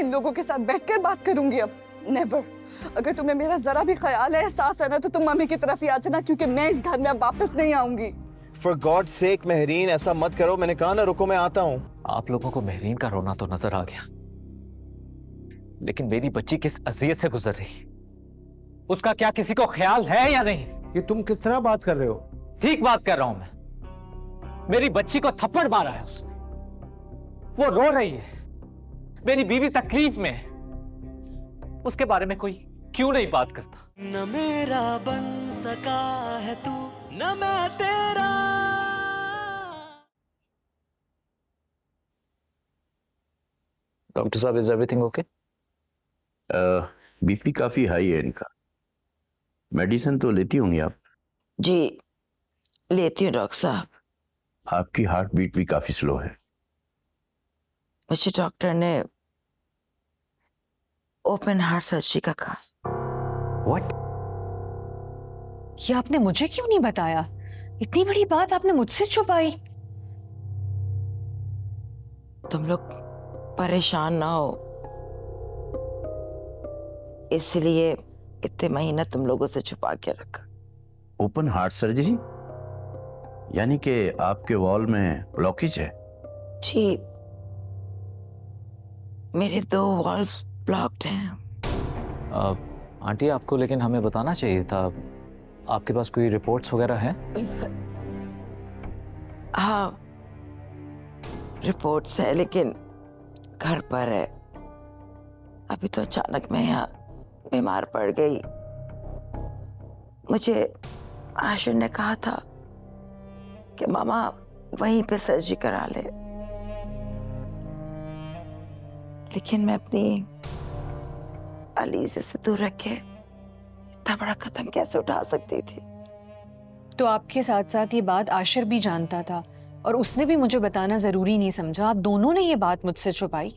इन लोगों के साथ बैठकर बात करूंगी अब? नेवर। अगर तुम्हें मेरा जरा भी ख्याल है, एहसास है ना, तो तुम मम्मी की तरफ ही आ जाना, क्योंकि मैं इस घर में अब वापस नहीं आऊंगी। For God's sake महरीन, ऐसा मत करो। मैंने कहा ना, रुको मैं आता हूँ। आप लोगों को महरीन का रोना तो नजर आ गया, लेकिन मेरी बच्ची किस अजियत से गुजर रही, उसका क्या किसी को ख्याल है या नहीं? ये तुम किस तरह बात कर रहे हो? ठीक बात कर रहा हूं मैं। मेरी बच्ची को थप्पड़ मारा है उसने, वो रो रही है, मेरी बीवी तकलीफ में है, उसके बारे में कोई क्यों नहीं बात करता? न मेरा बन सका है तू, न मैं तेरा। डॉक्टर साहब, इज एवरीथिंग ओके? बीपी काफी हाई है इनका। मेडिसिन तो लेती होंगी आप? जी लेती हूँ डॉक्टर साहब। आपकी हार्ट बीट भी काफी स्लो है। मुझे डॉक्टर ने ओपन हार्ट सर्जरी का कहा। व्हाट? ये आपने मुझे क्यों नहीं बताया? इतनी बड़ी बात आपने मुझसे छुपाई। तुम लोग परेशान ना हो, इसलिए इतने महीना तुम लोगों से छुपा के रखा। ओपन हार्ट सर्जरी यानी कि आपके वॉल में ब्लॉकेज है? जी मेरे 2 वॉल्व्स ब्लॉक्ड हैं। आंटी, आपको लेकिन हमें बताना चाहिए था। आपके पास कोई रिपोर्ट्स वगैरह हैं? हाँ रिपोर्ट्स है, लेकिन घर पर है। अभी तो अचानक मैं यहाँ बीमार पड़ गई। मुझे आशिर ने कहा था कि मामा वहीं पे सर्जरी करा ले, लेकिन मैं अपनी अलीज़े से दूर रखे इतना बड़ा कदम कैसे उठा सकती थी? तो आपके साथ साथ ये बात आशिर भी जानता था और उसने भी मुझे बताना जरूरी नहीं समझा। आप दोनों ने ये बात मुझसे छुपाई।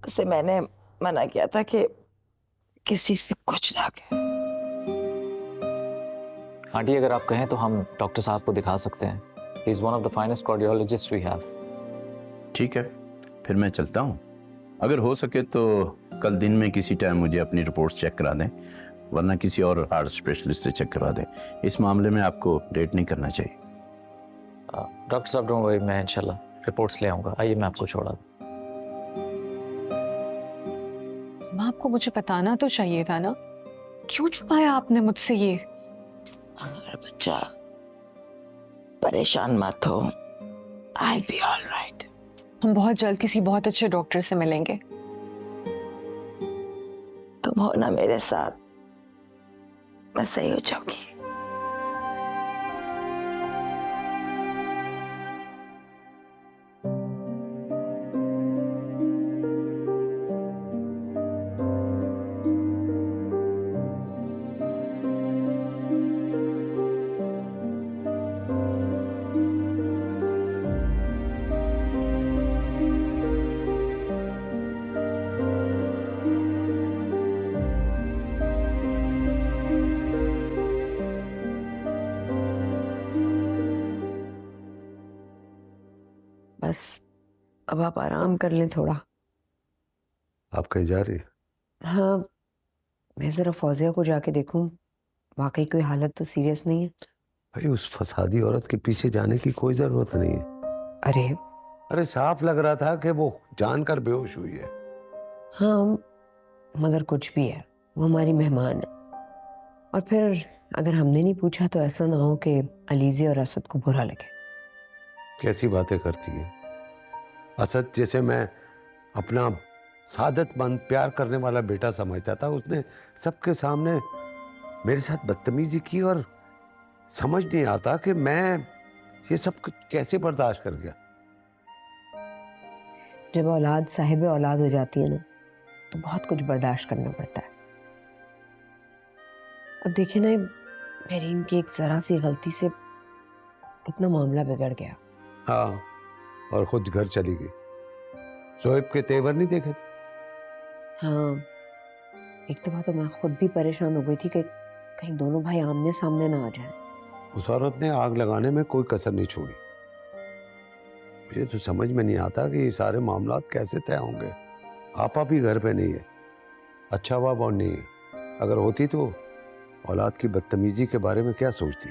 उसे मैंने मना किया था कि किसी से कुछ ना कहे। आंटी, अगर आप कहें तो हम डॉक्टर साहब को दिखा सकते हैं। He is one of the finest cardiologist we have. ठीक है, फिर मैं चलता हूँ। अगर हो सके तो कल दिन में किसी टाइम मुझे अपनी रिपोर्ट्स चेक करा दें, वरना किसी और हार्ट स्पेशलिस्ट से चेक करा दें। इस मामले में आपको लेट नहीं करना चाहिए। डॉक्टर साहब डोंट वरी, मैं इंशाल्लाह रिपोर्ट्स ले आऊँगा। आइए मैं आपको छोड़ा दूँ। आपको मुझे बताना तो चाहिए था ना, क्यों छुपाया आपने मुझसे ये? अरे बच्चा परेशान मत हो, I'll be all right। हम बहुत जल्द किसी बहुत अच्छे डॉक्टर से मिलेंगे। तुम हो ना मेरे साथ, मैं सही हो जाऊंगी। बस अब आप आराम कर लें थोड़ा। आप कहीं जा रही है? हाँ, मैं ज़रा फौजिया को जाके देखूं, वाकई कोई हालत तो सीरियस नहीं है। भाई उस फसादी औरत के पीछे जाने की कोई जरूरत नहीं है। अरे साफ लग रहा था कि वो जानकर बेहोश हुई है। हाँ मगर कुछ भी है, वो हमारी मेहमान है। और फिर अगर हमने नहीं पूछा तो ऐसा ना हो कि अलीज़े और असद को बुरा लगे। कैसी बातें करती है? असद जैसे मैं अपना सादतमंद प्यार करने वाला बेटा समझता था, उसने सबके सामने मेरे साथ बदतमीजी की और समझ नहीं आता कि मैं ये सब कैसे बर्दाश्त कर गया। जब औलाद साहिब औलाद हो जाती है ना, तो बहुत कुछ बर्दाश्त करना पड़ता है। अब देखिए ना, मेरीन की एक जरा सी गलती से कितना मामला बिगड़ गया। हाँ, और खुद घर चली गई। शोएब के तेवर नहीं देखे थे? हाँ, एक दफा तो मैं खुद भी परेशान हो गई थी कि कहीं दोनों भाई आमने सामने ना आ जाएं। उस औरत ने आग लगाने में कोई कसर नहीं छोड़ी। मुझे तो समझ में नहीं आता कि ये सारे मामलात कैसे तय होंगे। आपा भी घर पे नहीं है, अच्छा बाप और नहीं है। अगर होती तो औलाद की बदतमीजी के बारे में क्या सोचती।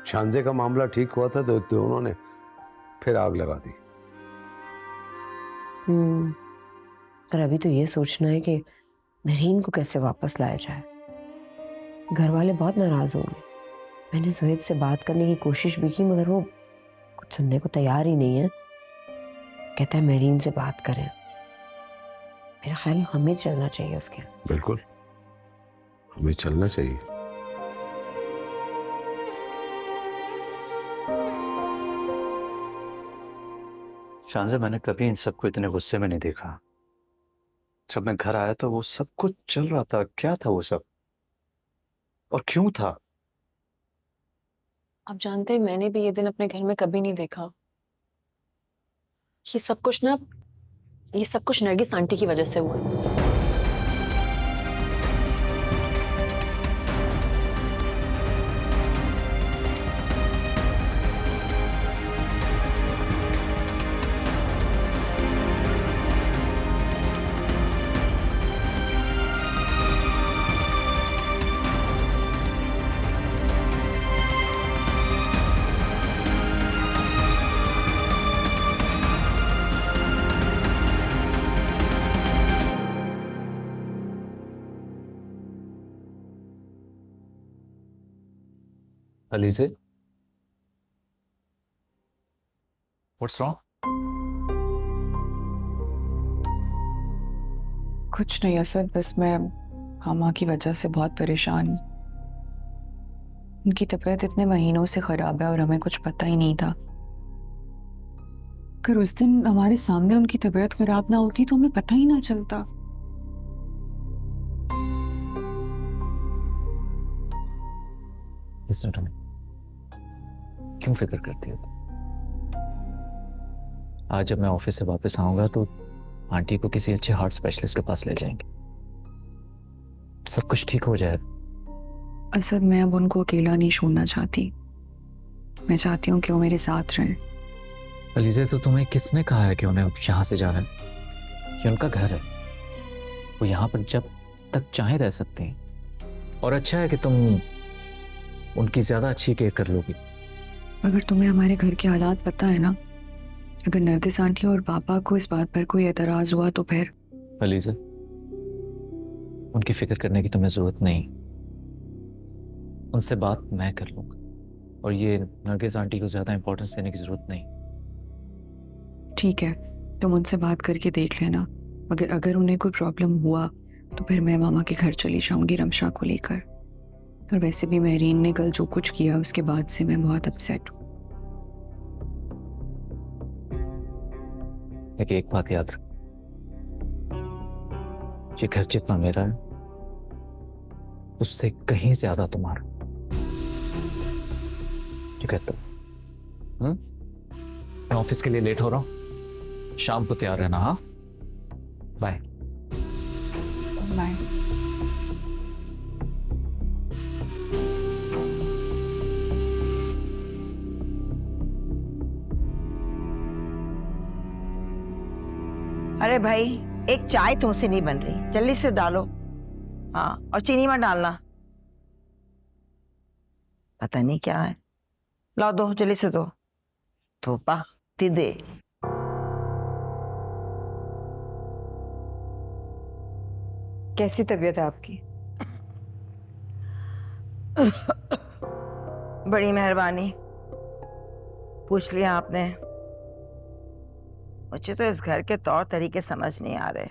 शानजे का मामला ठीक हुआ था तो दोनों ने फिर आग लगा दी। पर अभी तो ये सोचना है कि महरीन को कैसे वापस लाया जाए। घर वाले बहुत नाराज होंगे। मैंने सुहेब से बात करने की कोशिश भी की मगर वो कुछ सुनने को तैयार ही नहीं है। कहता है महरीन से बात करें। मेरा ख्याल है हमें चलना चाहिए उसके। बिल्कुल, हमें चलना चाहिए। शानज़ा, मैंने कभी इन सबको इतने गुस्से में नहीं देखा। जब मैं घर आया तो वो सब कुछ चल रहा था। क्या था वो सब और क्यों था? आप जानते हैं मैंने भी ये दिन अपने घर में कभी नहीं देखा। ये सब कुछ नरगिस आंटी की वजह से हुआ है। Alizeh, what's wrong? कुछ नहीं असद, बस मैं मामा की वजह से बहुत परेशान हूँ। उनकी तबीयत इतने महीनों से खराब है और हमें कुछ पता ही नहीं था। अगर उस दिन हमारे सामने उनकी तबीयत खराब ना होती तो हमें पता ही ना चलता। लिसन टू मी, क्यों फिक्र करती हो? आज जब मैं ऑफिस से वापस आऊंगा तो आंटी को किसी अच्छे हार्ट स्पेशलिस्ट के पास ले जाएंगे। सब कुछ ठीक हो जाएगा। असद, मैं अब उनको अकेला नहीं छोड़ना चाहती। मैं चाहती हूँ कि वो मेरे साथ रहें। अलीज़े, तो तुम्हें किसने कहा है कि उन्हें यहाँ से जाना है? ये उनका घर है। वो यहाँ पर जब तक चाहे रह सकते हैं। और अच्छा है कि तुम उनकी ज्यादा अच्छी केयर कर लोगी। अगर तुम्हें हमारे घर के हालात पता है ना, अगर नरगिस आंटी और पापा को इस बात पर कोई एतराज हुआ तो फिर। अलीज़ा, उनकी फिक्र करने की तुम्हें जरूरत नहीं। उनसे बात मैं कर लूंगा और ये नरगिस आंटी को ज्यादा इंपॉर्टेंस देने की जरूरत नहीं। ठीक है, तुम उनसे बात करके देख लेना। अगर उन्हें कोई प्रॉब्लम हुआ तो फिर मैं मामा के घर चली जाऊंगी रमशा को लेकर। और वैसे भी महरीन ने कल जो कुछ किया उसके बाद से मैं बहुत अपसेट हूँ। एक बात याद रख, ये घर जितना मेरा है उससे कहीं ज्यादा तुम्हारा। ठीक है, तो मैं ऑफिस के लिए लेट हो रहा हूँ। शाम को तैयार रहना। हाँ, बाय बाय। अरे भाई, एक चाय तुमसे नहीं बन रही, जल्दी से डालो। हाँ, और चीनी मत डालना। पता नहीं क्या है। लाओ, दो जल्दी से दो। थोपा दे। कैसी तबीयत है आपकी? बड़ी मेहरबानी, पूछ लिया आपने। मुझे तो इस घर के तौर तरीके समझ नहीं आ रहे।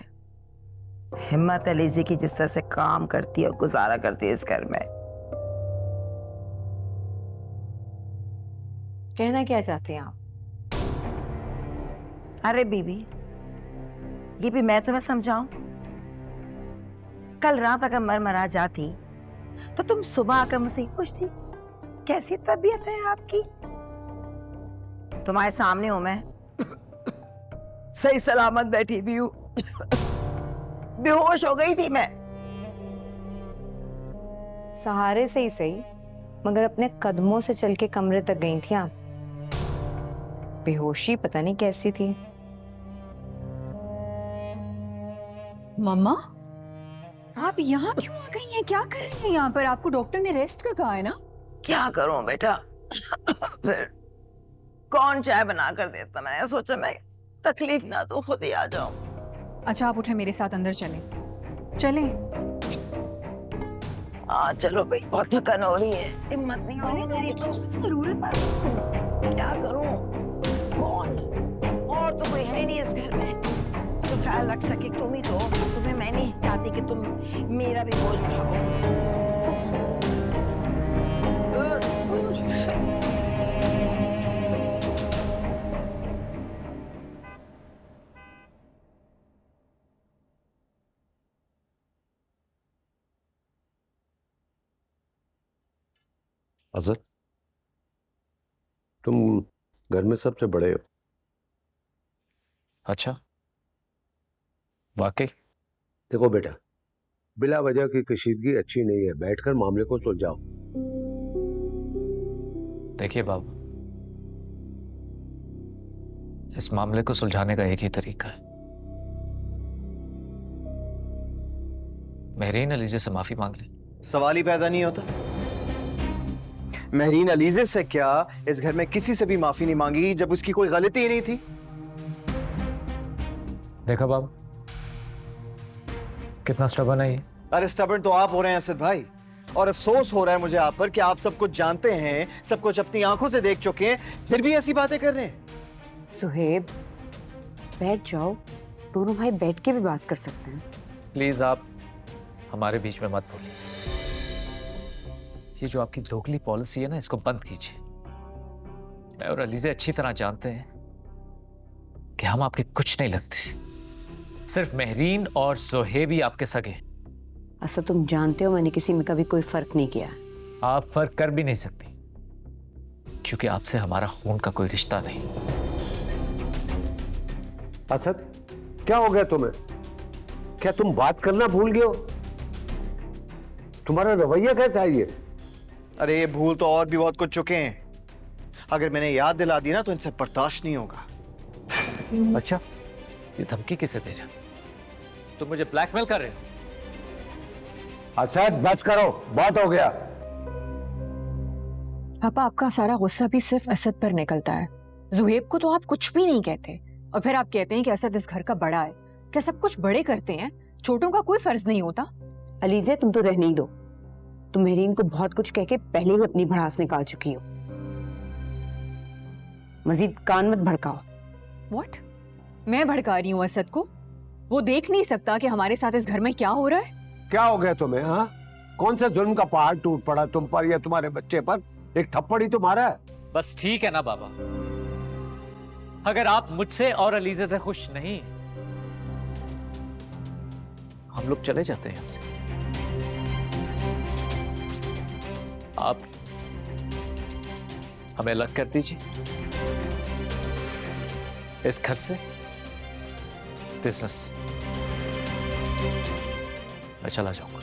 हिम्मत अलीज़ी की जिस तरह से काम करती है और गुजारा करती है इस घर में। कहना क्या चाहते हैं आप? अरे बीबी, ये भी मैं तुम्हें समझाऊं? कल रात अगर मर जाती तो तुम सुबह आकर मुझसे पूछती कैसी तबीयत है आपकी। तुम्हारे सामने हूं मैं, सही सलामत बैठी भी हूं। बेहोश हो गई थी मैं। सहारे से ही सही, मगर अपने कदमों से चल के कमरे तक गई थी आप। बेहोशी पता नहीं कैसी थी। मम्मा, आप यहाँ क्यों आ गई हैं? क्या कर रही हैं यहाँ पर? आपको डॉक्टर ने रेस्ट का कहा है ना? क्या करूं बेटा, फिर कौन चाय बना कर देता। मैंने सोचा मैं तकलीफ ना तो खुद ही आ जाऊं। अच्छा, आप उठे, मेरे साथ अंदर चलें। चलें। हाँ चलो भाई, बहुत थकान हो रही है, हिम्मत नहीं हो रही मेरी तो। जरूरत है। क्या करूं, कौन और तो कोई है नहीं इस घर में तो ख्याल रख सके। तुम ही तो, तुम्हें मैं नहीं चाहती कि तुम मेरा भी बोझ उठाओ। असद, तुम घर में सबसे बड़े हो। अच्छा, वाकई? देखो बेटा, बिला वजह की कशीदगी अच्छी नहीं है, बैठकर मामले को सुलझाओ। देखिए बाबू, इस मामले को सुलझाने का एक ही तरीका है। महरीन अलीजे से माफी मांग ले। सवाल ही पैदा नहीं होता। महरीन अलीजे से क्या, इस घर में किसी से भी माफी नहीं मांगी जब उसकी कोई गलती ही नहीं थी। देखा बाबू, कितना स्टबर्न है ये। अरे स्टबर्न तो आप हो रहे हैं असद भाई, और अफसोस हो रहा है मुझे आप पर कि आप सब कुछ जानते हैं, सब कुछ अपनी आंखों से देख चुके हैं, फिर भी ऐसी बातें कर रहे हैं। सुहेब, बैठ जाओ, दोनों भाई बैठ के भी बात कर सकते हैं। प्लीज आप हमारे बीच में मत बोलिए। ये जो आपकी लोकली पॉलिसी है ना, इसको बंद कीजिए। मैं और अलीजे अच्छी तरह जानते हैं कि हम आपके कुछ नहीं लगते। सिर्फ महरीन और जोहेब ही आपके सगे। ऐसा तुम जानते हो, मैंने किसी में कभी कोई फर्क नहीं किया। आप फर्क कर भी नहीं सकती, क्योंकि आपसे हमारा खून का कोई रिश्ता नहीं। असद, क्या हो गया तुम्हें? क्या तुम बात करना भूल गए हो? तुम्हारा रवैया कैसा है ये? अरे ये भूल तो और भी बहुत कुछ चुके हैं, अगर मैंने याद दिला दी ना तो इनसे बर्दाश्त नहीं होगा। अच्छा, ये धमकी किसे दे रहे हो? तुम मुझे ब्लैकमेल कर रहे हो? असद, बस करो, बहुत हो गया। पापा, आपका सारा गुस्सा भी सिर्फ असद पर निकलता है। जुहेब को तो आप कुछ भी नहीं कहते, और फिर आप कहते हैं कि असद इस घर का बड़ा है। क्या सब कुछ बड़े करते हैं? छोटों का कोई फर्ज नहीं होता? अलीजे, तुम तो रहने ही दो। तुम महरीन को बहुत कुछ कह के पहले ही अपनी भड़ास निकाल चुकी हो। मजीद कान मत भड़काओ। व्हाट? मैं भड़का रही हूँ असद को? वो देख नहीं सकता कि हमारे साथ इस घर में क्या हो रहा है? क्या हो गया तुम्हें? हाँ, कौन सा जुल्म का पहाड़ टूट पड़ा तुम पर या तुम्हारे बच्चे पर? एक थप्पड़ ही तुम्हारा है। बस ठीक है ना बाबा, अगर आप मुझसे और अलीजे से खुश नहीं, हम लोग चले जाते हैं यहां से। आप हमें अलग कर दीजिए इस घर से, बिजनेस से। मैं चला जाऊंगा।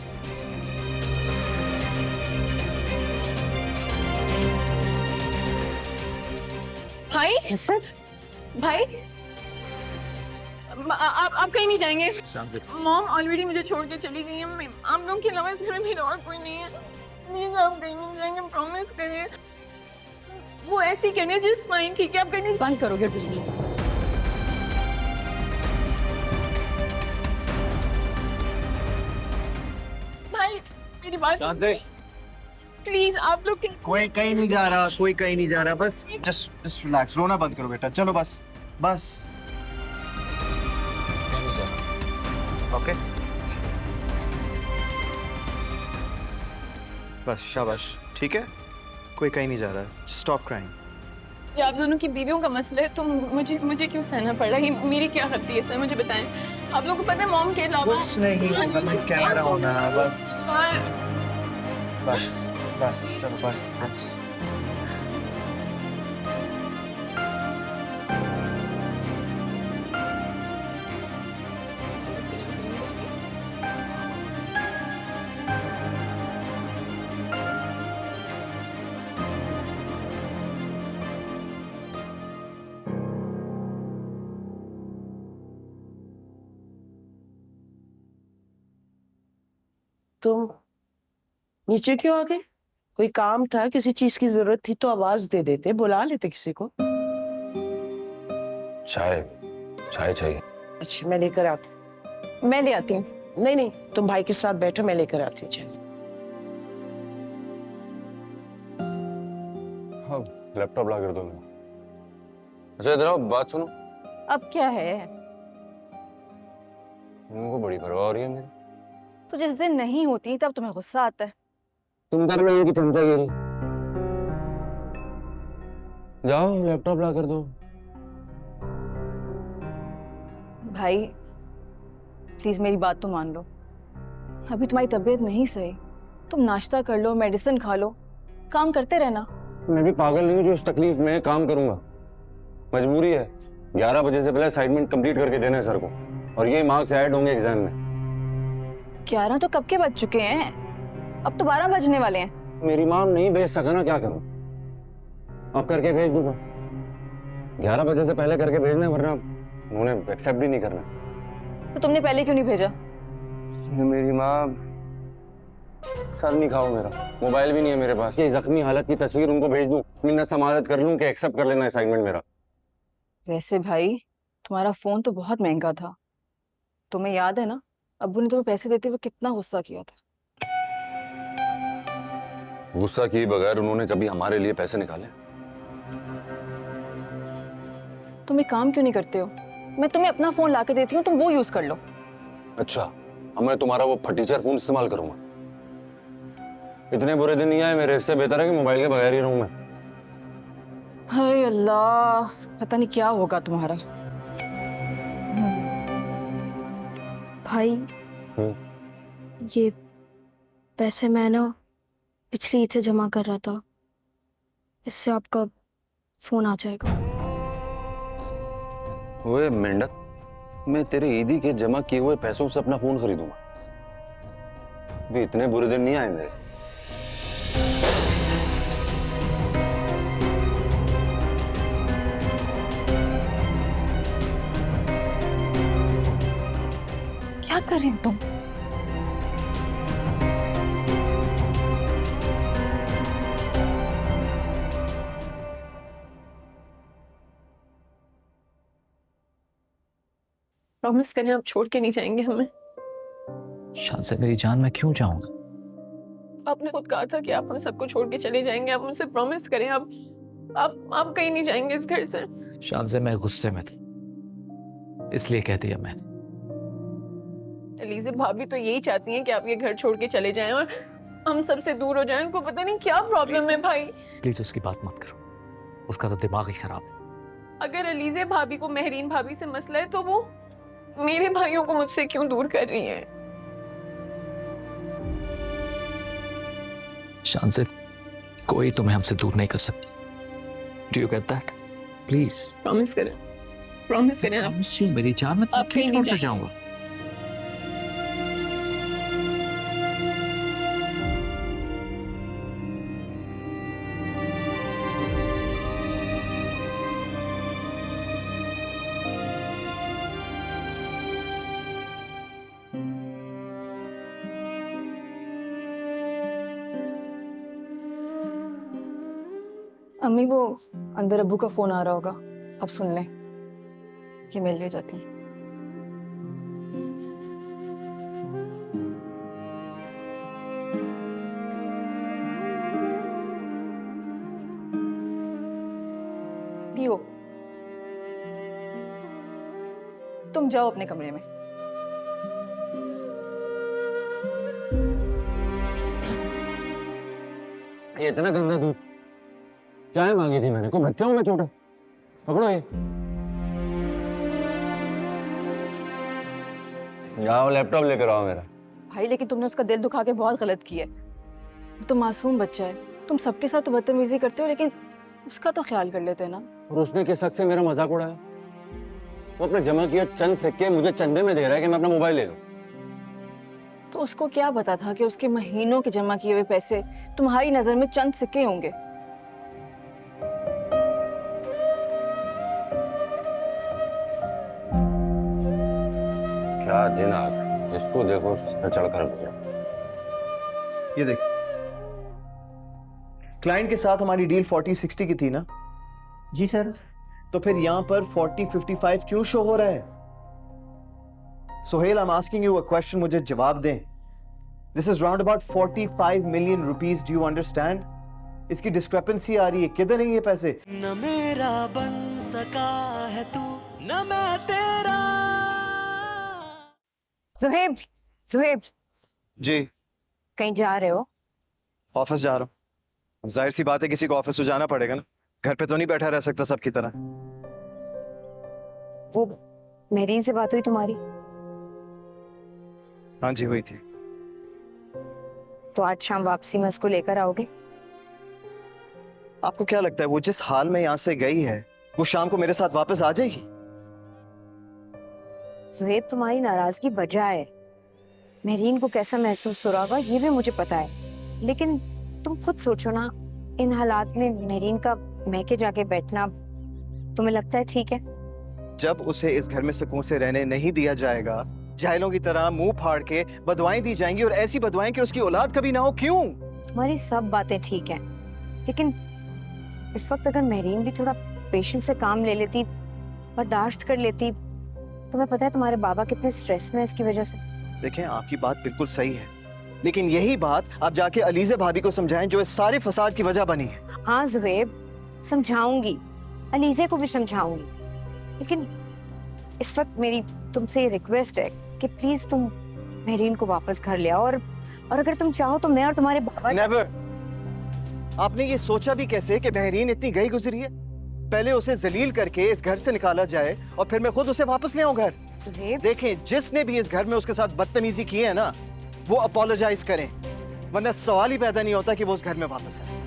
भाई, भाई, आप कहीं नहीं जाएंगे? मॉम ऑलरेडी मुझे छोड़ के चली गई है। आप लोगों के अलावा इस घर में मेरा और कोई नहीं है। प्लीज आप कहीं नहीं जाएंगे, प्रॉमिस करिए। वो ऐसी कहने जस्ट फाइन, ठीक है? आप कहीं बंद करोगे बिजली? भाई मेरी बात प्लीज, आप लोग कोई कहीं नहीं जा रहा, कोई कहीं नहीं जा रहा, बस जस्ट रिलैक्स, रोना बंद करो बेटा, चलो बस बस। ओके, बस शाबाश, ठीक है, कोई कहीं नहीं जा रहा है, स्टॉप क्राइंग। ये आप दोनों की बीवियों का मसला है, तो मुझे क्यों सहना पड़ रहा है? ये मेरी क्या गलती है इसमें? मुझे बताएं। आप लोगों को पता है मॉम के अलावा कुछ नहीं, कैमरा होना, बस बस बस, चलो बस बस। तुम नीचे क्यों आ गए? कोई काम था, किसी चीज की जरूरत थी तो आवाज दे देते, बुला लेते किसी को। चाय चाय चाहिए। अच्छा मैं लेकर आती। मैं ले आती हूँ। नहीं नहीं, तुम भाई के साथ बैठो, मैं लेकर आती हूँ। चल हाँ, लैपटॉप ला कर दो मेरा। अच्छा इधर आओ, बात सुनो। अब क्या है? उनको बड़ी परवाह हो रही है मेरी। तो जिस दिन नहीं होती तब तुम्हें गुस्सा आता है। तुम कर रही हो कि चमचागिरी। जाओ लैपटॉप ला कर दो। भाई प्लीज मेरी बात तो मान लो। अभी तुम्हारी तबीयत नहीं सही, तुम नाश्ता कर लो, मेडिसिन खा लो, काम करते रहना। मैं भी पागल नहीं हूँ जो इस तकलीफ में काम करूंगा। मजबूरी है। 11 बजे से पहले असाइनमेंट कंप्लीट करके देना है सर को, और ये मार्क्स ऐड होंगे एग्जाम में। 11 तो कब के बज चुके हैं, अब तो 12 बजने वाले हैं। मेरी माँ नहीं भेज सका ना, क्या करूं? अब करके भेज दूंगा। 11 बजे से पहले करके भेजना, वरना उन्होंने एक्सेप्ट ही नहीं करना। तो तुमने पहले क्यों नहीं भेजा? मेरी माँ, सर नहीं खाओ मेरा, मोबाइल भी नहीं है मेरे पास। ये जख्मी हालत की तस्वीर उनको भेज दूं, मिन्नत समाजत कर लूं कि एक्सेप्ट कर लेना असाइनमेंट मेरा। वैसे भाई तुम्हारा फोन तो बहुत महंगा था, तुम्हें याद है ना अब्बू ने तुम्हें पैसे देते हुए कितना गुस्सा किया था। गुस्सा किए बगैर उन्होंने कभी हमारे लिए पैसे निकाले? तुम एक काम क्यों नहीं करते हो? मैं तुम्हें अपना फोन लाके देती हूँ, तुम वो यूज कर लो। अच्छा, अब मैं तुम्हारा वो फटीचर फोन इस्तेमाल करूंगा? इतने बुरे दिन नहीं आए मेरे, इससे बेहतर है कि मोबाइल के बगैर ही रहूं मैं। हाय अल्लाह, पता नहीं क्या होगा तुम्हारा। भाई ये पैसे मैं ना पिछली ईद से जमा कर रहा था, इससे आपका फोन आ जाएगा। ओए मेंढक, मैं तेरे ईदी के जमा किए हुए पैसों से अपना फोन खरीदूंगा। भी इतने बुरे दिन नहीं आए मेरे। क्या कर रहे हो तुम? प्रॉमिस करें आप छोड़ के नहीं जाएंगे हमें। शान से मेरी जान, मैं क्यों जाऊंगा? आपने खुद कहा था कि आप हम सबको छोड़ के चले जाएंगे, आप मुझसे प्रॉमिस करें। आप कहीं नहीं जाएंगे इस घर से। शान से मैं गुस्से में थी, इसलिए कह दिया मैंने। एलिज़ा भाभी तो यही चाहती हैं कि आप ये घर छोड़ के चले जाएं और हम सबसे दूर हो जाएं। उनको पता नहीं क्या प्रॉब्लम है भाई। प्लीज उसकी बात मत करो, उसका तो दिमाग ही खराब है। अगर एलिज़ा भाभी को मेहरीन भाभी से मसला है तो वो मेरे भाइयों को मुझसे क्यों दूर कर रही है? शान से कोई तुम्हें हमसे दूर नहीं कर सकता। Do you get that? Please promise करें आप। मेरी जान, मैं आप क्यों कहीं नहीं छोड़कर जाऊंगा? अम्मी वो अंदर अब्बू का फोन आ रहा होगा, अब सुन लें। ये मैं ले जाती हूँ। पियो, तुम जाओ अपने कमरे में। ये इतना गंदा दूध, चाय मांगी थी मैंने, कोई बच्चा हूं मैं छोटा? पकड़ो ये। जाओ लैपटॉप लेकर आओ मेरा। भाई लेकिन तुमने उसका दिल दुखा के बहुत गलत किया है। वो तो मासूम बच्चा है, तुम सबके साथ तो बदतमीजी करते हो, लेकिन उसका तो ख्याल कर लेते ना। और उसने किस हक से मेरा मजाक उड़ाया? वो अपने जमा किया चंद सिक्के मुझे चंदे में दे रहा है कि मैं अपना मोबाइल ले लूं। तो उसको क्या पता था कि उसके महीनों के जमा किए हुए पैसे तुम्हारी नजर में चंद सिक्के होंगे। क्या दिन आ गए, जिसको देखो चढ़कर बोला। ये देख, क्लाइंट के साथ हमारी डील 40-60 की थी ना? जी सर। तो फिर यहां पर 40-55 क्यों शो हो रहा है? Sohail, I am asking you a question, मुझे जवाब दें। This is round about 45 million rupees, do you understand? इसकी डिस्क्रिपेंसी आ रही है, किधर है ये पैसे? न मेरा बन सका है तू, न मैं तेरा। सुहेब, सुहेब, जी, कहीं जा रहे हो? ऑफिस जा रहा हूँ। जाहिर सी बात है किसी को ऑफिस तो जाना पड़ेगा ना, घर पे तो नहीं बैठा रह सकता सबकी तरह। वो मेहरीन से बात हुई तुम्हारी? हाँ जी, हुई थी। तो आज शाम वापसी में उसको लेकर आओगे? आपको क्या लगता है वो जिस हाल में यहाँ से गई है वो शाम को मेरे साथ वापस आ जाएगी? सुहेब, तुम्हारी नाराजगी वजह है। मेहरीन को कैसा महसूस हो रहा होगा ये भी मुझे पता है, लेकिन तुम खुद सोचो ना, इन हालात में मेहरीन का मैके जाके बैठना तुम्हें लगता है ठीक है? जब उसे इस घर में सुकून से रहने नहीं दिया जाएगा, जाहिलों की तरह मुंह फाड़ के बदवाएं दी जाएंगी, और ऐसी बदवाएं कि उसकी औलाद कभी ना हो। क्यों? तुम्हारी सब बातें ठीक हैं, लेकिन इस वक्त अगर मेहरीन भी थोड़ा पेशेंस से काम ले लेती, बर्दाश्त कर लेती। तुम्हें पता है तुम्हारे बाबा कितने स्ट्रेस में है इसकी वजह से। देखें, आपकी बात बिल्कुल सही है, लेकिन यही बात आप जाके अलीज़ा भाभी को समझाएं जो इस सारे फसाद की वजह बनी है। हाँ जुबेब, समझाऊंगी, अलीज़े को भी समझाऊंगी, लेकिन इस वक्त मेरी तुमसे रिक्वेस्ट है कि प्लीज तुम मेहरीन को वापस घर ले आओ, और अगर तुम चाहो तो मैं और तुम्हारे बाबा। नेवर। आपने ये सोचा भी कैसे कि मेहरीन इतनी गई गुजरी है? पहले उसे जलील करके इस घर से निकाला जाए और फिर मैं खुद उसे वापस ले आऊं घर। सुहेब, देखें, जिसने भी इस घर में उसके साथ बदतमीजी की है ना, वो अपोलोजाइज करें, वरना सवाल ही पैदा नहीं होता कि वो उस घर में वापस आए।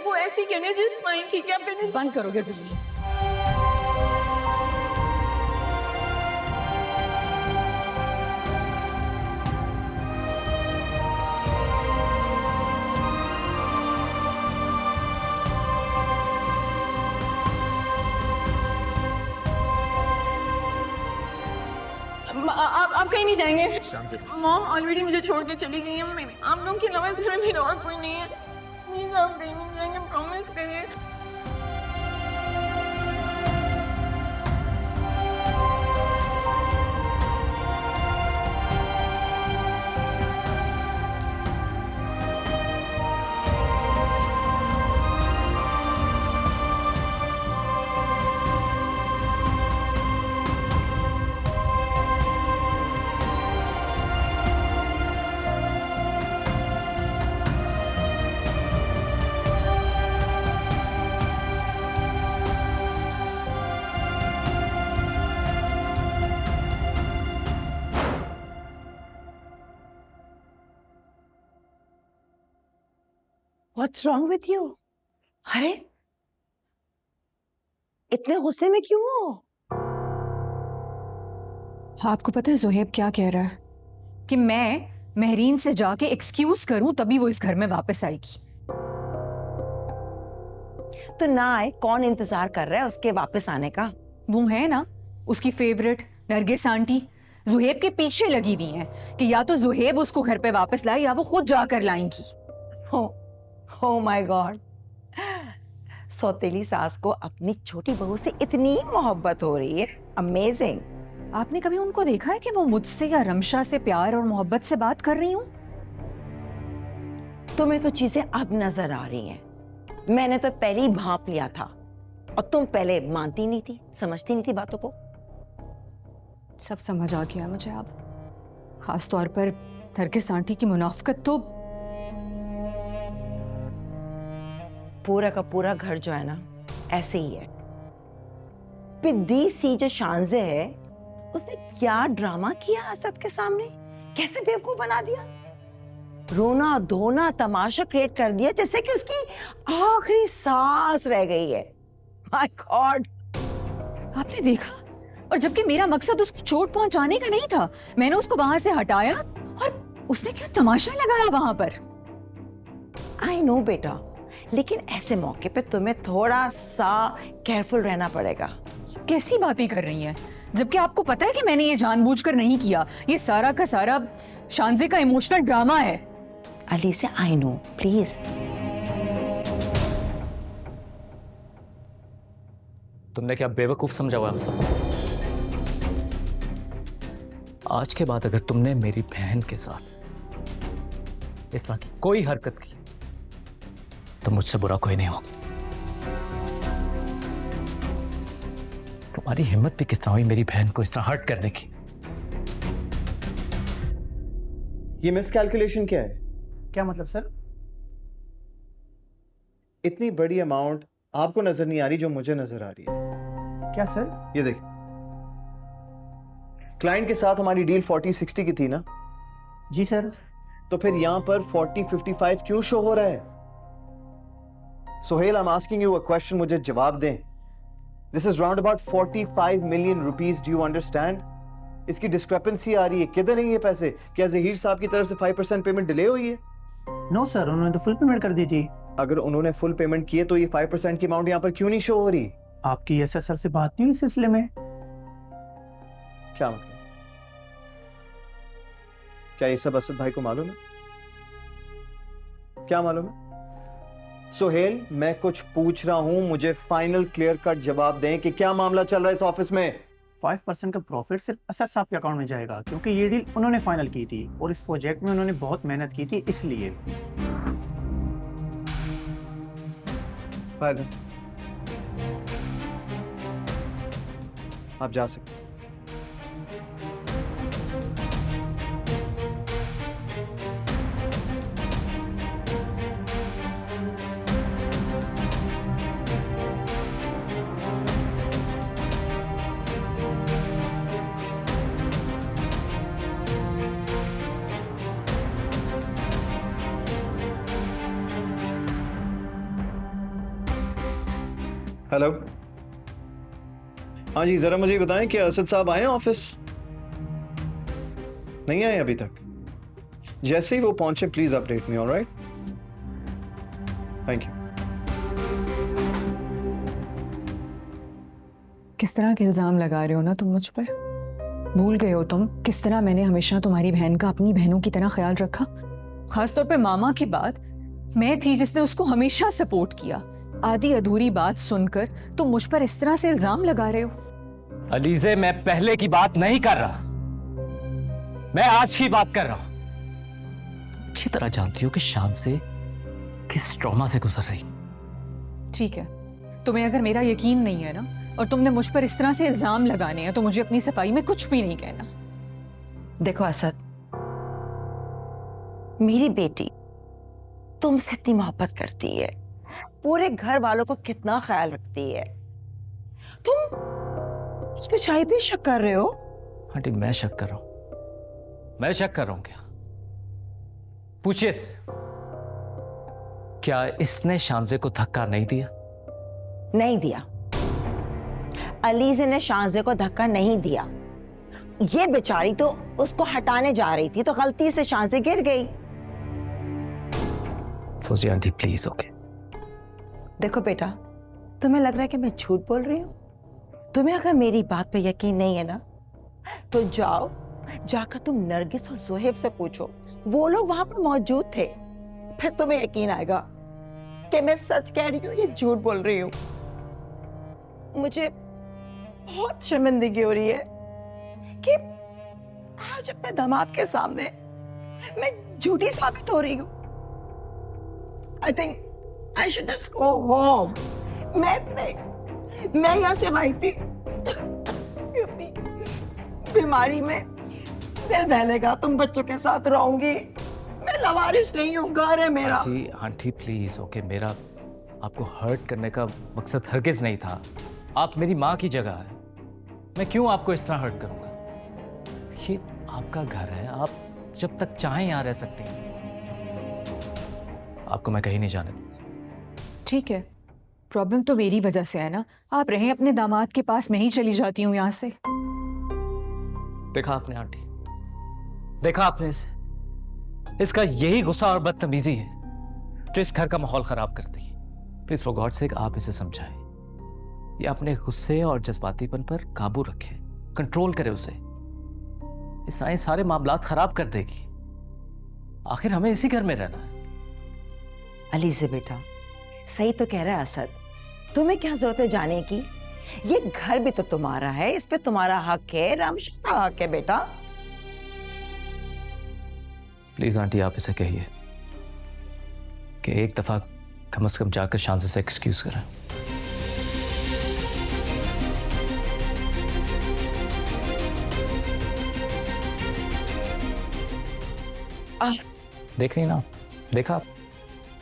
वो ऐसी कहने जिस फाइन ठीक है, आप बंद करोगे बिल्ली? आप कहीं नहीं जाएंगे। मॉम ऑलरेडी मुझे छोड़ के चली गई है, आप लोगों के अलावा इस घर में मेरा और कोई नहीं है। प्लीज आप कहीं नहीं जाएंगे, प्रॉमिस करिए। What's wrong with you? अरे इतने गुस्से में क्यों हो? आपको पता है जुहेब क्या कह रहा है? कि मैं मेहरीन से जाके एक्सक्यूज करूं तभी वो इस घर में वापस आएगी। तो ना आए, कौन इंतजार कर रहा है उसके वापस आने का? वो है ना उसकी फेवरेट नरगिस आंटी, जुहेब के पीछे लगी हुई हैं कि या तो जुहेब उसको घर पे वापस लाए या वो खुद जाकर लाएंगी। Oh my God! सौतेली सास को अपनी छोटी बहू से इतनी मोहब्बत हो रही है। अमेजिंग। आपने कभी उनको देखा है कि वो मुझसे या रमशा से प्यार और मोहब्बत से बात कर रही हूं? तुम्हें तो चीजें अब नजर आ रही हैं। मैंने तो पहले ही भांप लिया था, और तुम पहले मानती नहीं थी, समझती नहीं थी बातों को। सब समझ आ गया मुझे अब, खास तौर पर नरगिस आंटी की मुनाफिकत तो। पूरा का पूरा घर जो है ना ऐसे ही है। पिद्दी सी जो शानजे है, उसने क्या ड्रामा किया असद के सामने। कैसे बेवकूफ बना दिया, रोना धोना तमाशा क्रिएट कर दिया जैसे कि उसकी आखिरी सांस रह गई है। My God. आपने देखा, और जबकि मेरा मकसद उसको चोट पहुंचाने का नहीं था, मैंने उसको वहां से हटाया और उसने क्या तमाशा लगाया वहां पर। आई नो बेटा, लेकिन ऐसे मौके पे तुम्हें थोड़ा सा केयरफुल रहना पड़ेगा। कैसी बातें कर रही हैं, जबकि आपको पता है कि मैंने ये जानबूझकर नहीं किया। ये सारा का सारा शांजे का इमोशनल ड्रामा है। Aliza, I know, please. तुमने क्या बेवकूफ समझा हुआ हमसे? आज के बाद अगर तुमने मेरी बहन के साथ इस तरह की कोई हरकत की तो मुझसे बुरा कोई नहीं होगा। तुम्हारी हिम्मत भी किस तरह हुई मेरी बहन को इस तरह हर्ट करने की? ये मिसकैलकुलेशन क्या है? क्या मतलब सर? इतनी बड़ी अमाउंट आपको नजर नहीं आ रही जो मुझे नजर आ रही है। क्या सर? ये देख, क्लाइंट के साथ हमारी डील 40-60 की थी ना? जी सर। तो फिर यहां पर 40-55 क्यों शो हो रहा है? Sohail, I am asking you a question, मुझे जवाब दें। This is round about 45 million rupees, do you understand? इसकी डिस्क्रिपेंसी आ रही है, किधर है ये पैसे? क्या जहीर साहब की तरफ से 5% पेमेंट डिले हुई है? नो सर, उन्होंने तो फुल पेमेंट कर दी थी। अगर उन्होंने फुल पेमेंट की है तो ये 5% की अमाउंट यहां पर क्यों नहीं शो हो रही? आपकी एसएस सर से बात नहीं हुई इस सिलसिले में? क्या मतलब? क्या ये सब असद भाई को मालूम है? क्या मालूम है? सोहेल, मैं कुछ पूछ रहा हूं, मुझे फाइनल क्लियर कट जवाब दें कि क्या मामला चल रहा है इस ऑफिस में? 5% का प्रॉफिट सिर्फ असद साहब के अकाउंट में जाएगा, क्योंकि ये डील उन्होंने फाइनल की थी और इस प्रोजेक्ट में उन्होंने बहुत मेहनत की थी, इसलिए। फायदा, आप जा सकते हैं। हेलो, हाँ जी, जरा मुझे बताएं कि असद साहब आए हैं ऑफिस? नहीं आए अभी तक? जैसे ही वो पहुंचे please update me, alright? Thank you. किस तरह के इल्जाम लगा रहे हो ना तुम मुझ पर? भूल गए हो तुम किस तरह मैंने हमेशा तुम्हारी बहन का अपनी बहनों की तरह ख्याल रखा? खासतौर पे मामा के बाद मैं थी जिसने उसको हमेशा सपोर्ट किया। आधी अधूरी बात सुनकर तुम मुझ पर इस तरह से इल्जाम लगा रहे हो। अलीज़े, मैं पहले की बात नहीं कर रहा, मैं आज की बात कर रहा हूं। अच्छी तरह जानती हो कि शान से किस ट्रॉमा से गुजर रही। ठीक है, तुम्हें अगर मेरा यकीन नहीं है ना और तुमने मुझ पर इस तरह से इल्जाम लगाने हैं तो मुझे अपनी सफाई में कुछ भी नहीं कहना। देखो असद, मेरी बेटी तुमसे इतनी मोहब्बत करती है, पूरे घर वालों को कितना ख्याल रखती है, तुम उस बेचारी पे शक कर रहे हो? आंटी, मैं शक कर रहा हूं? मैं शक कर रहा हूं क्या? पूछिए इससे, क्या इसने शांजे को धक्का नहीं दिया? नहीं दिया। अलीज़ा ने शांजे को धक्का नहीं दिया। ये बेचारी तो उसको हटाने जा रही थी तो गलती से शांजे गिर गई। Fauzia aunty please, okay. देखो बेटा, तुम्हें लग रहा है कि मैं झूठ बोल रही हूँ? तुम्हें अगर मेरी बात पे यकीन नहीं है ना तो जाओ, जाकर तुम नरगिस और जोहेब से पूछो, वो लोग वहां पर मौजूद थे, फिर तुम्हें यकीन आएगा कि मैं सच कह रही हूँ, ये झूठ बोल रही हूँ। मुझे बहुत शर्मिंदगी हो रही है कि आज अपने दामाद के सामने मैं झूठी साबित हो रही हूँ। I think I should just go home. मैं यहाँ से आई थी अपनी बीमारी में दिल बहलेगा, तुम बच्चों के साथ रहूंगी, मैं लवारिस नहीं हूँ, घर है मेरा। Aunty please, okay. मेरा आपको हर्ट करने का मकसद हरगिज नहीं था। आप मेरी माँ की जगह है, मैं क्यों आपको इस तरह हर्ट करूंगा? ये आपका घर है, आप जब तक चाहें यहाँ रह सकती हैं। आपको मैं कहीं नहीं जाने दूंगा। ठीक है, प्रॉब्लम तो मेरी वजह से है ना। आप रहें अपने दामाद के पास, मैं ही चली जाती हूँ यहाँ से। देखा आपने आंटी, देखा आपने इसे, इसका यही गुस्सा और बदतमीजी है जो इस घर का माहौल खराब करती है। प्लीज फॉर गॉड सेक आप इसे समझाएं, ये अपने गुस्से और जज्बातीपन पर काबू रखे, कंट्रोल करे उसे। इस तरह ये सारे मामलात खराब कर देगी। आखिर हमें इसी घर में रहना है। अली से बेटा सही तो कह रहा है असद, तुम्हें क्या जरूरत है जाने की? ये घर भी तो तुम्हारा है, इस पे तुम्हारा हक है, रामशा का हक है बेटा। प्लीज आंटी आप इसे कहिए कि एक दफा कम से कम जाकर शांति से एक्सक्यूज करें। देख रही ना, देखा?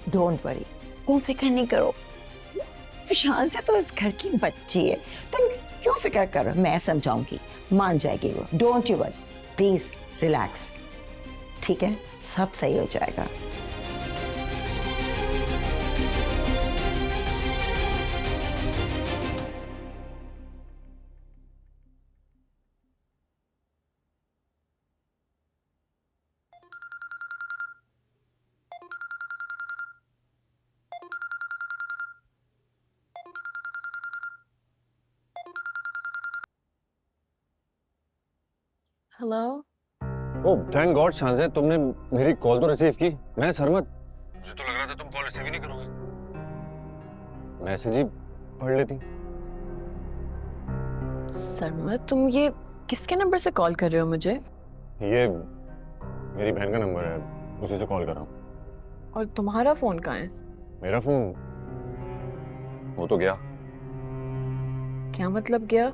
डोंट वरी, तुम फिक्र नहीं करो। शान से तो इस घर की बच्ची है, तुम क्यों फिक्र करो? मैं समझाऊंगी, मान जाएगी वो। Don't you worry, please relax, ठीक है? सब सही हो जाएगा। हेलो। ओह थैंक गॉड शांजे, तुमने मेरी कॉल तो रिसीव की। मैं सरमत, मुझे तो लग रहा था तुम कॉल रिसीव ही नहीं करोगे। मैसेज ही पढ़ लेती। सरमत, तुम ये किसके नंबर से कॉल कर रहे हो मुझे? ये मेरी बहन का नंबर है, उसी से कॉल कर रहा हूँ। और तुम्हारा फोन कहाँ है? मेरा फोन वो तो गया। क्या मतलब गया?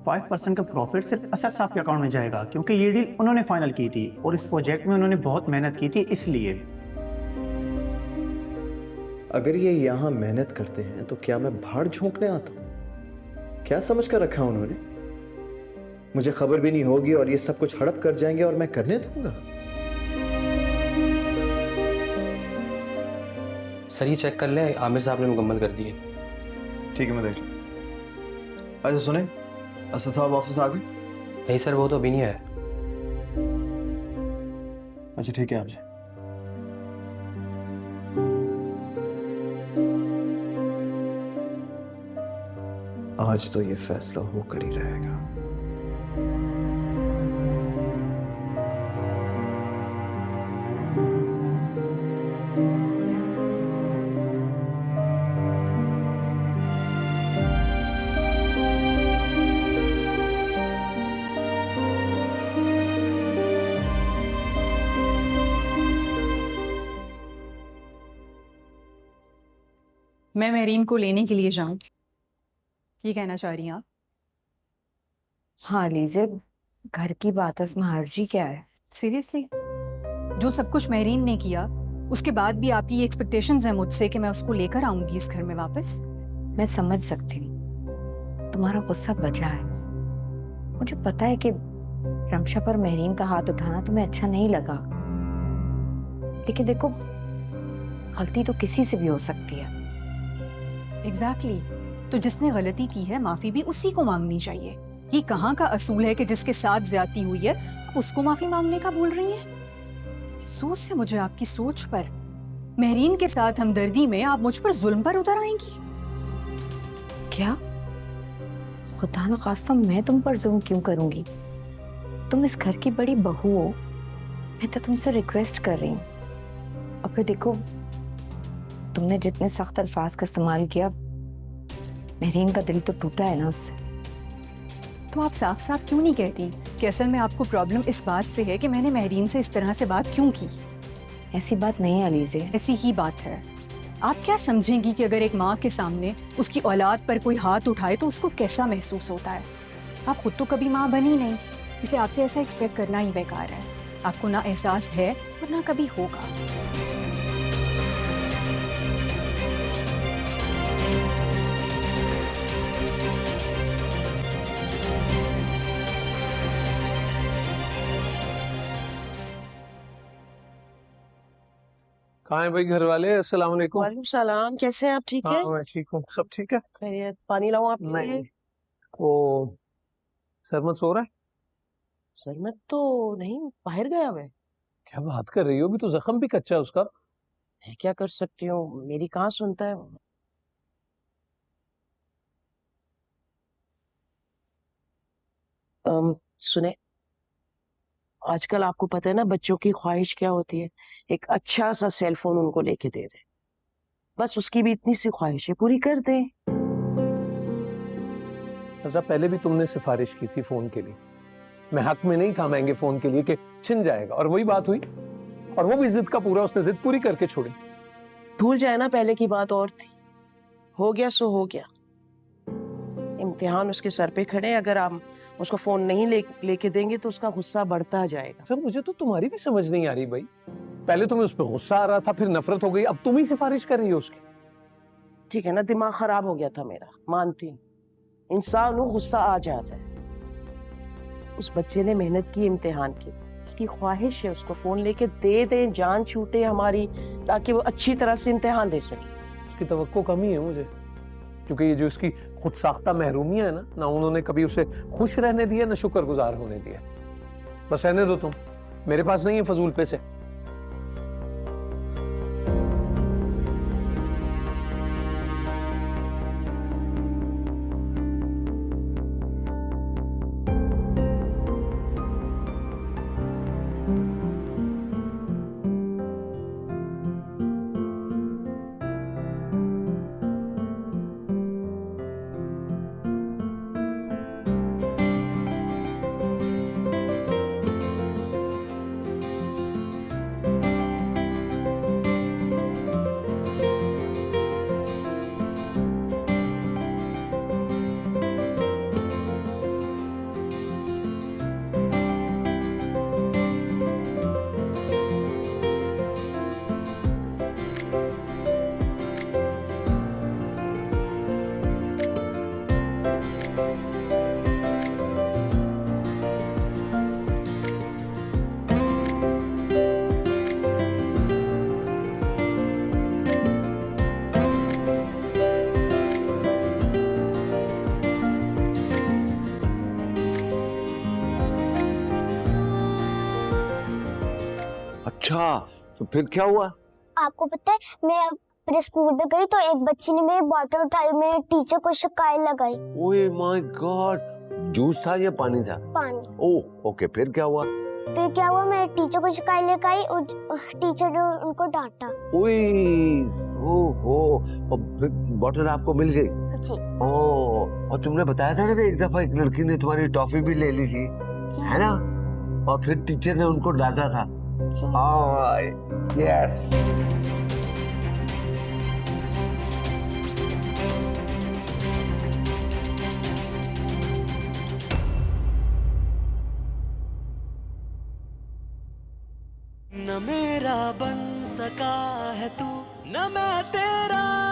फाइव 5% का प्रॉफिट सिर्फ असद साहब के अकाउंट में जाएगा, क्योंकि ये डील उन्होंने फाइनल की थी और इस प्रोजेक्ट में उन्होंने बहुत मेहनत की थी, इसलिए। अगर ये यहाँ मेहनत करते हैं तो क्या मैं भाड़ झोंकने आता हूँ? क्या समझ कर रखा उन्होंने? मुझे खबर भी नहीं होगी और ये सब कुछ हड़प कर जाएंगे और मैं करने दूंगा? सर ये चेक कर ले, आमिर साहब ने मुकम्मल कर दिए। ठीक है, मैं देख लूँ। अच्छा सुने, असद साहब ऑफिस आ गए? नहीं सर, वो तो अभी नहीं आया। अच्छा ठीक है आपसे। आज तो ये फैसला होकर ही रहेगा। मैं मेरीन को लेने के लिए जाऊं, ये कहना चाह रही हैं आप? हाँ लीजिए, घर की बात है, इसमें हर्जी क्या है? सीरियसली, जो सब कुछ मेरीन ने किया उसके बाद भी आपकी ये एक्सपेक्टेशंस हैं मुझसे कि मैं उसको लेकर आऊंगी इस घर में वापस? मैं समझ सकती हूँ, तुम्हारा गुस्सा बदला है। मुझे पता है कि रमशा पर मेरीन का हाथ उठाना तुम्हें अच्छा नहीं लगा, लेकिन देखो गलती तो किसी से भी हो सकती है। एग्जैक्टली, तो जिसने गलती की है माफी भी उसी को मांगनी चाहिए। ये कहाँ का असूल है कि जिसके साथ ज्यादती हुई है आप उसको माफी मांगने का बोल रही हैं? अफसोस है मुझे आपकी सोच पर। मेहरीन के साथ हमदर्दी में आप मुझ पर जुल्म पर उतर आएंगी। क्या? खुदा न खास्ता मैं तुम पर जुल्म क्यों करूंगी? तुम इस घर की बड़ी बहू हो, मैं तो तुमसे रिक्वेस्ट कर रही हूँ। और फिर देखो, तुमने जितने सख्त अल्फाज का इस्तेमाल किया, महरीन का दिल तो टूटा है ना उससे। तो आप साफ साफ क्यों नहीं कहती कि असल में आपको प्रॉब्लम इस बात से है कि मैंने महरीन से इस तरह से बात क्यों की? ऐसी बात नहीं है अलीज़े। ऐसी ही बात है। आप क्या समझेंगी कि अगर एक माँ के सामने उसकी औलाद पर कोई हाथ उठाए तो उसको कैसा महसूस होता है? आप खुद तो कभी माँ बनी नहीं, इसलिए आपसे ऐसा एक्सपेक्ट करना ही बेकार है। आपको ना एहसास है और ना कभी होगा। कहाँ है भाई घर वाले? अस्सलाम वालेकुम। वालेकुम सलाम, कैसे हैं आप? ठीक है? हाँ मैं ठीक हूँ, सब ठीक है। खैरियत? पानी लाऊं आपके लिए? नहीं, वो सरमत सो रहा है? सरमत तो नहीं, बाहर गया हुआ है। क्या बात कर रही हो? अभी तो जख्म भी कच्चा है उसका। मैं क्या कर सकती हूँ, मेरी कहाँ सुनता है। सुने, आजकल आपको पता है ना बच्चों की ख्वाहिश क्या होती है? एक अच्छा सा सेल फोन उनको लेके दे दे, बस उसकी भी इतनी सी ख्वाहिश है, पूरी कर दे। अच्छा, पहले भी तुमने सिफारिश की थी फोन के लिए, मैं हक में नहीं था महंगे फोन के लिए कि छिन जाएगा, और वही बात हुई, और वो भी जिद का पूरा, उसने जिद पूरी करके छोड़ी। भूल जाए ना, पहले की बात और थी, हो गया सो हो गया। इम्तिहान उसके सर पे खड़े, अगर आप उसको फोन नहीं लेके देंगे तो उसका गुस्सा बढ़ता जाएगा। सर मुझे तो तुम्हारी भी समझ नहीं आ रही भाई, पहले तुम्हें उस पर गुस्सा आ रहा था, फिर नफरत हो गई, अब तुम ही सिफारिश कर रही हो उसकी। ठीक है ना, दिमाग खराब हो गया था मेरा, मानती हूँ, इंसान को गुस्सा आ जाता है। उस बच्चे ने मेहनत की, इम्तिहान की, उसकी ख्वाहिश है उसको फोन लेके दे दें, जान छूटे हमारी, ताकि वो अच्छी तरह से इम्तिहान दे सके। उसकी तवक्को कमी है मुझे, क्योंकि ये जो इसकी खुद साख्ता महरूमियां है ना उन्होंने कभी उसे खुश रहने दिया, ना शुक्रगुजार होने दिया। बस रहने दो तुम, मेरे पास नहीं है फजूल पैसे। अच्छा, तो फिर क्या हुआ? आपको पता है, मैं अपने स्कूल में गई तो एक बच्ची ने मेरी बॉटल उठाई, मेरे टीचर को शिकायत लगाई। ओए माय गॉड, जूस था या पानी था? पानी। ओह ओके, फिर क्या हुआ? फिर क्या हुआ, मेरे टीचर को शिकायत लगाई और टीचर ने उनको डांटा। ओए ओहो, और फिर बॉटल आपको मिल गई? जी। ओह, और तुमने बताया था ना कि एक दफा एक लड़की ने तुम्हारी टॉफी भी ले ली थी, है ना? और फिर टीचर ने उनको डांटा था। यस। न मेरा बन सका है तू, न मैं तेरा।